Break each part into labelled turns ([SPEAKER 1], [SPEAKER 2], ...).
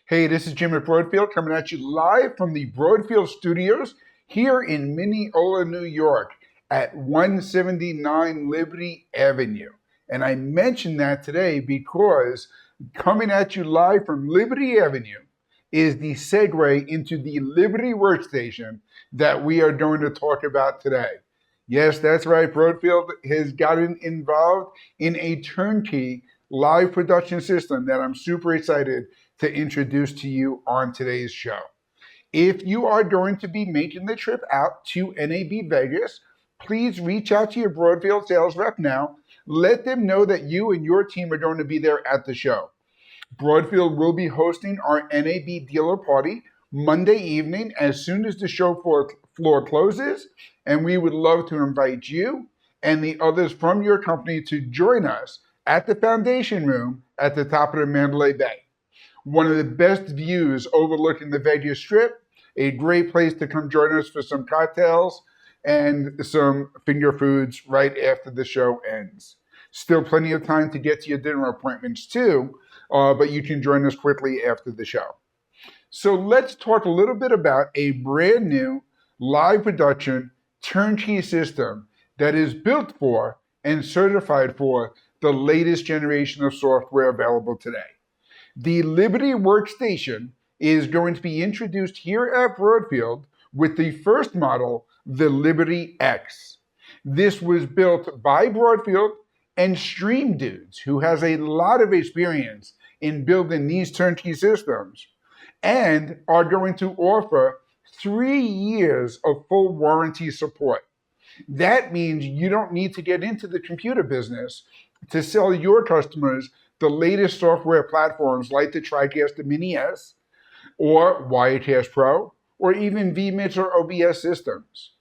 [SPEAKER 1] Hey, this is Jim at Broadfield coming at you live from the Broadfield studios here in Mineola, New York at 179 Liberty Avenue. And I mentioned that today because coming at you live from Liberty Avenue is the segue into the Liberty Workstation that we are going to talk about today. Yes, that's right. Broadfield has gotten involved in a turnkey live production system that I'm super excited to introduce to you on today's show. If you are going to be making the trip out to NAB Vegas, please reach out to your Broadfield sales rep now. Let them know that you and your team are going to be there at the show. Broadfield will be hosting our NAB dealer party Monday evening as soon as the show floor closes, and we would love to invite you and the others from your company to join us at the Foundation Room at the top of the Mandalay Bay. One of the best views overlooking the Vegas Strip, a great place to come join us for some cocktails and some finger foods right after the show ends. Still plenty of time to get to your dinner appointments too, but you can join us quickly after the show. So let's talk a little bit about a brand new live production turnkey system that is built for and certified for the latest generation of software available today. The Liberty Workstation is going to be introduced here at Broadfield with the first model, the Liberty X. This was built by Broadfield and Stream Dudes, who has a lot of experience in building these turnkey systems, and are going to offer 3 years of full warranty support. That means you don't need to get into the computer business to sell your customers the latest software platforms like the TriCaster Mini S or Wirecast Pro or even vMix or OBS systems.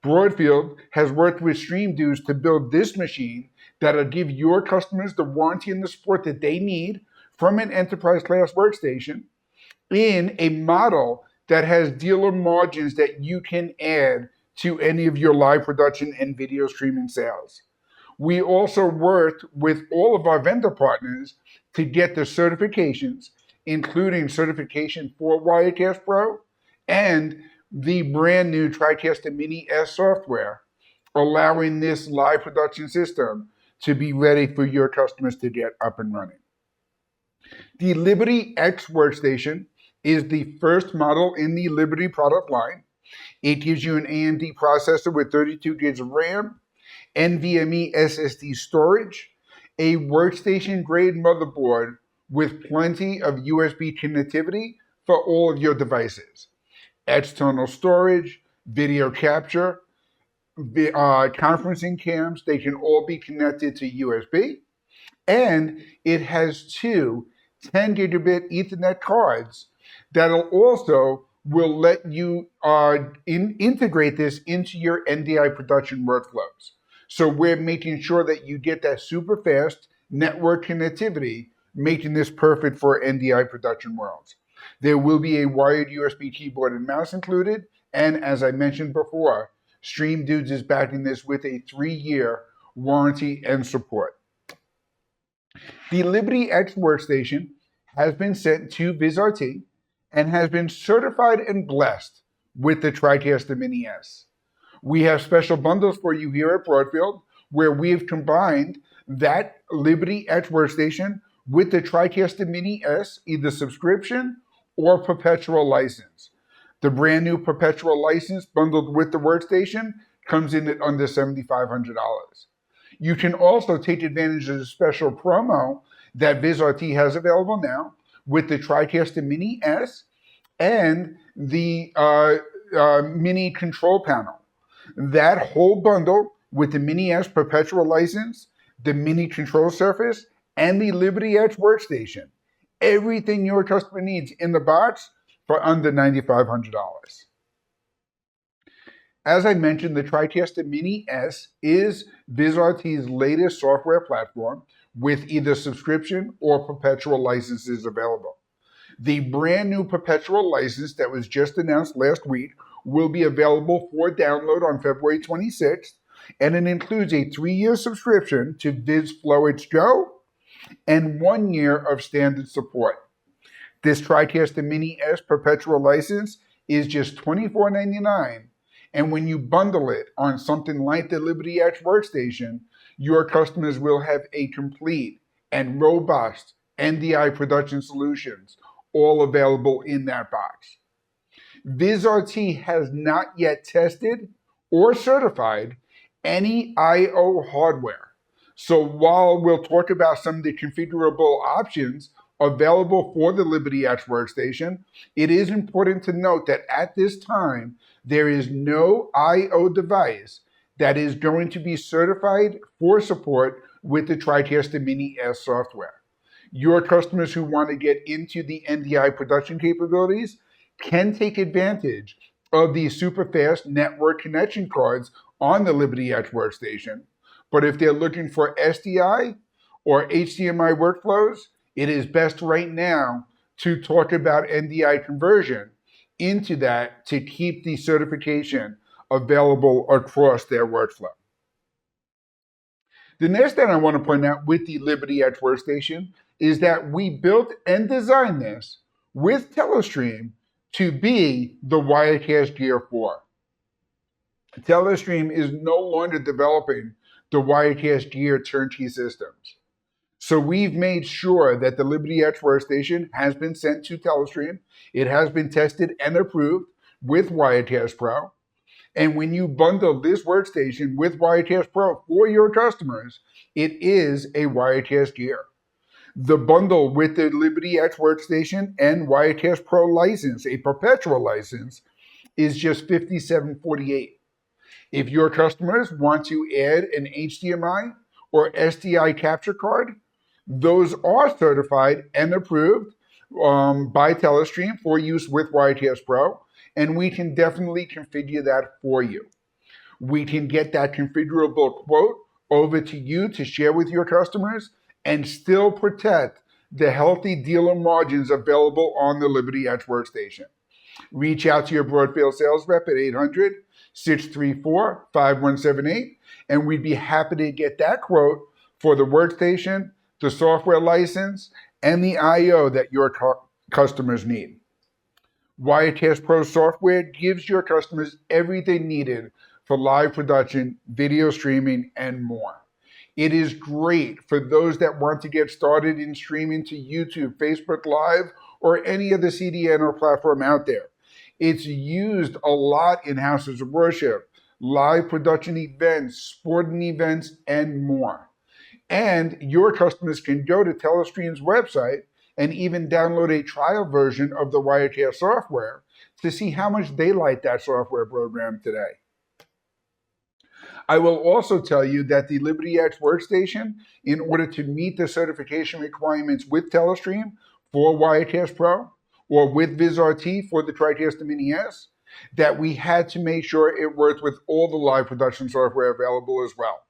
[SPEAKER 1] Broadfield has worked with Stream Dudes to build this machine that'll give your customers the warranty and the support that they need from an enterprise class workstation in a model that has dealer margins that you can add to any of your live production and video streaming sales. We also worked with all of our vendor partners to get the certifications, including certification for Wirecast Pro and the brand new TriCaster Mini S software, allowing this live production system to be ready for your customers to get up and running. The Liberty X workstation is the first model in the Liberty product line. It gives you an AMD processor with 32 gigs of RAM, NVMe SSD storage, a workstation-grade motherboard with plenty of USB connectivity for all of your devices, external storage, video capture, conferencing cams, they can all be connected to USB, and it has two 10 gigabit Ethernet cards that'll also will let you integrate this into your NDI production workflows. So we're making sure that you get that super fast network connectivity, making this perfect for NDI production worlds. There will be a wired USB keyboard and mouse included, and as I mentioned before, Stream Dudes is backing this with a 3-year warranty and support. The Liberty X workstation has been sent to VizRT and has been certified and blessed with the TriCaster Mini S. We have special bundles for you here at Broadfield where we've combined that Liberty X workstation with the TriCaster Mini S, either subscription or perpetual license. The brand new perpetual license bundled with the workstation comes in at under $7,500. You can also take advantage of the special promo that VizRT has available now with the TriCaster Mini S and the Mini control panel. That whole bundle with the Mini S perpetual license, the Mini control surface, and the Liberty X workstation. Everything your customer needs in the box for under $9,500. As I mentioned, the TriCaster Mini S is VizRT's latest software platform with either subscription or perpetual licenses available. The brand new perpetual license that was just announced last week will be available for download on February 26th, and it includes a 3-year subscription to VizFlowits Go and 1 year of standard support. This TriCaster Mini S perpetual license is just $24.99. And when you bundle it on something like the Liberty Edge workstation, your customers will have a complete and robust NDI production solutions, all available in that box. VizRT has not yet tested or certified any I/O hardware. So while we'll talk about some of the configurable options available for the Liberty Edge workstation, it is important to note that at this time, there is no I/O device that is going to be certified for support with the TriCaster Mini S software. Your customers who want to get into the NDI production capabilities can take advantage of the super fast network connection cards on the Liberty Edge workstation. But if they're looking for SDI or HDMI workflows, it is best right now to talk about NDI conversion into that to keep the certification available across their workflow. The next thing I want to point out with the Liberty Edge workstation is that we built and designed this with Telestream to be the Wirecast Gear 4. Telestream is no longer developing the Wirecast Gear turnkey systems. So we've made sure that the Liberty Edge workstation has been sent to Telestream. It has been tested and approved with Wirecast Pro. And when you bundle this workstation with Wirecast Pro for your customers, it is a Wirecast Gear. The bundle with the Liberty Edge workstation and Wirecast Pro license, a perpetual license, is just $57.48. If your customers want to add an HDMI or SDI capture card, those are certified and approved by Telestream for use with Wirecast Pro, and we can definitely configure that for you. We can get that configurable quote over to you to share with your customers and still protect the healthy dealer margins available on the Liberty Edge workstation. Reach out to your Broadfield sales rep at 800-634-5178, and we'd be happy to get that quote for the workstation, the software license, and the I/O that your customers need. Wirecast Pro software gives your customers everything needed for live production, video streaming, and more. It is great for those that want to get started in streaming to YouTube, Facebook Live, or any other CDN or platform out there. It's used a lot in houses of worship, live production events, sporting events, and more. And your customers can go to Telestream's website and even download a trial version of the Wirecast software to see how much they like that software program today. I will also tell you that the Liberty Edge workstation, in order to meet the certification requirements with Telestream for Wirecast Pro or with VizRT for the TriCaster Mini S, that we had to make sure it worked with all the live production software available as well.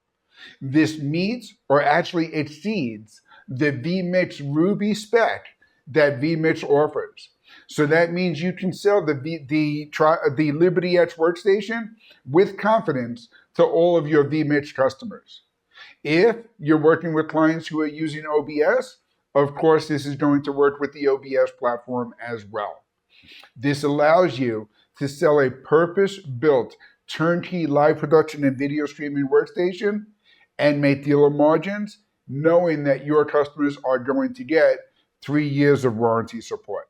[SPEAKER 1] This meets or actually exceeds the vMix Ruby spec that vMix offers. So that means you can sell the Liberty Edge workstation with confidence to all of your vMix customers. If you're working with clients who are using OBS, of course, this is going to work with the OBS platform as well. This allows you to sell a purpose-built turnkey live production and video streaming workstation and make dealer margins, knowing that your customers are going to get 3 years of warranty support.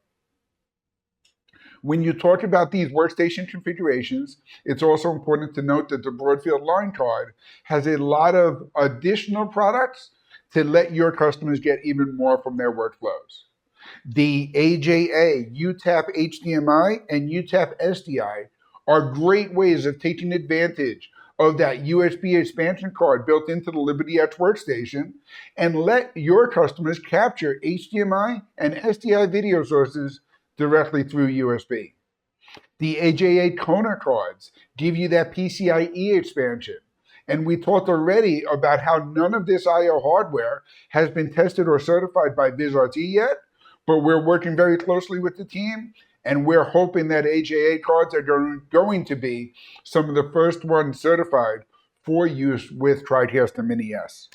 [SPEAKER 1] When you talk about these workstation configurations, it's also important to note that the Broadfield line card has a lot of additional products to let your customers get even more from their workflows. The AJA, UTAP HDMI, and UTAP SDI are great ways of taking advantage of that USB expansion card built into the Liberty Edge workstation and let your customers capture HDMI and SDI video sources directly through USB. The AJA Kona cards give you that PCIe expansion. And we talked already about how none of this I/O hardware has been tested or certified by VizRT yet, but we're working very closely with the team, and we're hoping that AJA cards are going to be some of the first ones certified for use with TriCaster Mini S.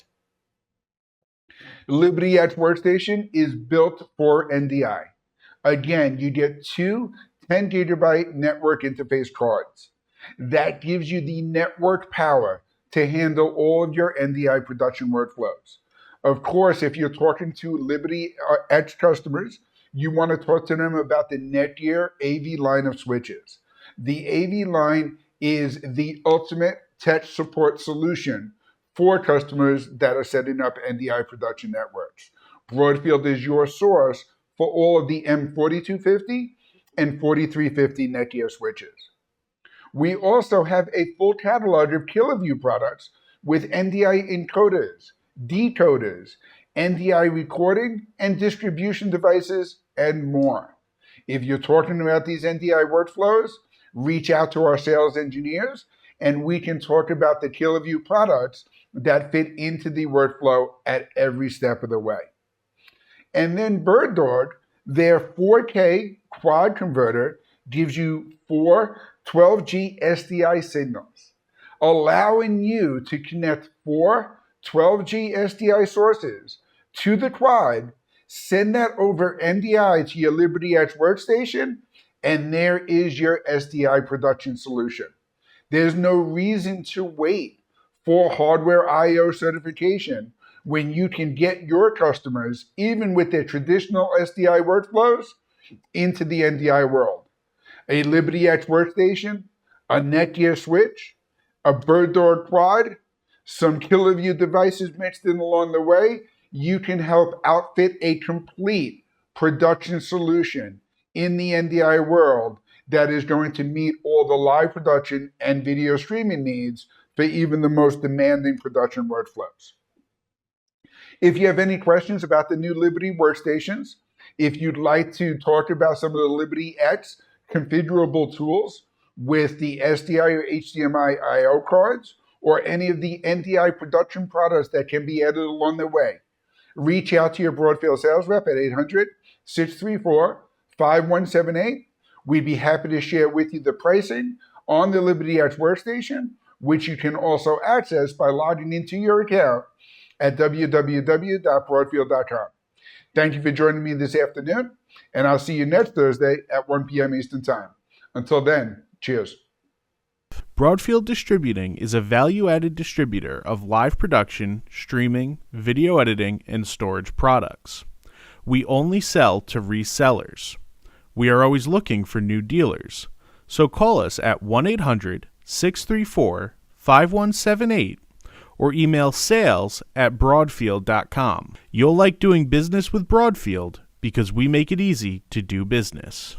[SPEAKER 1] The Liberty Edge workstation is built for NDI. Again, you get two 10 gigabyte network interface cards. That gives you the network power to handle all of your NDI production workflows. Of course, if you're talking to Liberty Edge customers, you want to talk to them about the Netgear AV line of switches. The AV line is the ultimate tech support solution for customers that are setting up NDI production networks. Broadfield is your source for all of the M4250 and 4350 Netgear switches. We also have a full catalog of KiloView products with NDI encoders, decoders, NDI recording and distribution devices, and more. If you're talking about these NDI workflows, reach out to our sales engineers and we can talk about the KiloView products that fit into the workflow at every step of the way. And then BirdDog, their 4K quad converter, gives you four 12G SDI signals, allowing you to connect four 12G SDI sources to the quad, send that over NDI to your Liberty Edge workstation, and there is your SDI production solution. There's no reason to wait for hardware I/O certification when you can get your customers, even with their traditional SDI workflows, into the NDI world. A Liberty Edge workstation, a Netgear switch, a BirdDog quad, some KiloView devices mixed in along the way, you can help outfit a complete production solution in the NDI world that is going to meet all the live production and video streaming needs for even the most demanding production workflows. If you have any questions about the new Liberty Workstations, if you'd like to talk about some of the Liberty X configurable tools with the SDI or HDMI I/O cards, or any of the NDI production products that can be added along the way, reach out to your Broadfield sales rep at 800-634-5178. We'd be happy to share with you the pricing on the Liberty X workstation, which you can also access by logging into your account at www.broadfield.com. Thank you for joining me this afternoon, and I'll see you next Thursday at 1 p.m. Eastern Time. Until then, cheers.
[SPEAKER 2] Broadfield Distributing is a value-added distributor of live production, streaming, video editing, and storage products. We only sell to resellers. We are always looking for new dealers, so call us at 1-800-634-5178 or email sales@broadfield.com. You'll like doing business with Broadfield because we make it easy to do business.